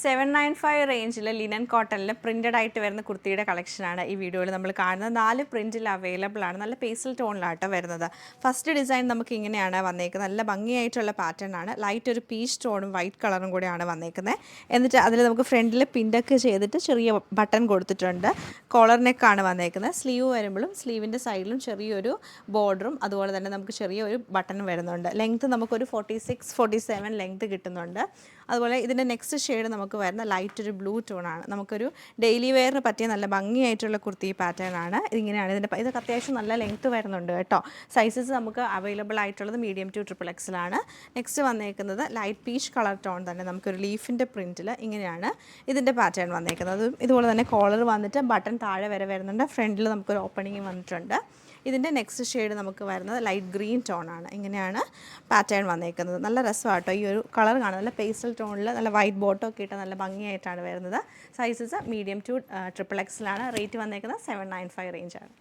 795 റേഞ്ചിൽ ലിനൻ കോട്ടണിൽ പ്രിൻറ്റഡ് ആയിട്ട് വരുന്ന കുർത്തിയുടെ കളക്ഷനാണ് ഈ വീഡിയോയിൽ നമ്മൾ കാണുന്നത്. 4 പ്രിൻറ്റിൽ അവൈലബിൾ ആണ്. നല്ല പേസ്റ്റൽ ടോണിലാട്ടോ വരുന്നത്. ഫസ്റ്റ് ഡിസൈൻ നമുക്ക് ഇങ്ങനെയാണ് വന്നേക്കുന്നത്. നല്ല ഭംഗിയായിട്ടുള്ള പാറ്റേൺ ആണ്. ലൈറ്റ് ഒരു പീച്ച് ടോണും വൈറ്റ് കളറും കൂടെയാണ് വന്നേക്കുന്നത്. എന്നിട്ട് അതിൽ നമുക്ക് ഫ്രണ്ടിൽ പിൻഡൊക്കെ ചെയ്തിട്ട് ചെറിയ ബട്ടൺ കൊടുത്തിട്ടുണ്ട്. കോളർ നെക്കാണ് വന്നേക്കുന്നത്. സ്ലീവ് വരുമ്പോഴും സ്ലീവിൻ്റെ സൈഡിലും ചെറിയൊരു ബോർഡറും അതുപോലെ തന്നെ നമുക്ക് ചെറിയൊരു ബട്ടൺ വരുന്നുണ്ട്. ലെങ്ത്ത് നമുക്കൊരു 46-47 ലെങ്ത്ത് കിട്ടുന്നുണ്ട്. അതുപോലെ ഇതിൻ്റെ നെക്സ്റ്റ് ഷെയ്ഡ് നമുക്ക് വരുന്ന ലൈറ്റ് ഒരു ബ്ലൂ ടോണാണ്. നമുക്കൊരു ഡെയിലി വെയറിന് പറ്റിയ നല്ല ഭംഗിയായിട്ടുള്ള കുർത്തി പാറ്റേൺ ആണ്. ഇതിങ്ങനെയാണ് ഇതൊക്കെ അത്യാവശ്യം നല്ല ലെങ്ത്ത് വരുന്നുണ്ട് കേട്ടോ. സൈസസ് നമുക്ക് അവൈലബിൾ ആയിട്ടുള്ളത് മീഡിയം ടു XXL ആണ്. നെക്സ്റ്റ് വന്നേക്കുന്നത് ലൈറ്റ് പീച്ച് കളർ ടോൺ തന്നെ നമുക്കൊരു ലീഫിൻ്റെ പ്രിൻറ്റിൽ ഇങ്ങനെയാണ് ഇതിൻ്റെ പാറ്റേൺ വന്നേക്കുന്നത്. ഇതുപോലെ തന്നെ കോളർ വന്നിട്ട് ബട്ടൺ താഴെ വരെ വരുന്നുണ്ട്. ഫ്രണ്ടിൽ നമുക്കൊരു ഓപ്പണിങ് വന്നിട്ടുണ്ട്. ഇതിൻ്റെ നെക്സ്റ്റ് ഷെയ്ഡ് നമുക്ക് വരുന്നത് ലൈറ്റ് ഗ്രീൻ ടോണാണ്. ഇങ്ങനെയാണ് പാറ്റേൺ വന്നേക്കുന്നത്. നല്ല രസമാട്ടോ ഈ ഒരു കളർ കാണാൻ. നല്ല പേസ്റ്റൽ ടോണിൽ നല്ല വൈറ്റ് ബോട്ടം ഒക്കെ ഇട്ട് നല്ല ഭംഗിയായിട്ടാണ് വരുന്നത്. സൈസസ് മീഡിയം ടു XXL ആണ്. റേറ്റ് വന്നേക്കുന്നത് 795 റേഞ്ചാണ്.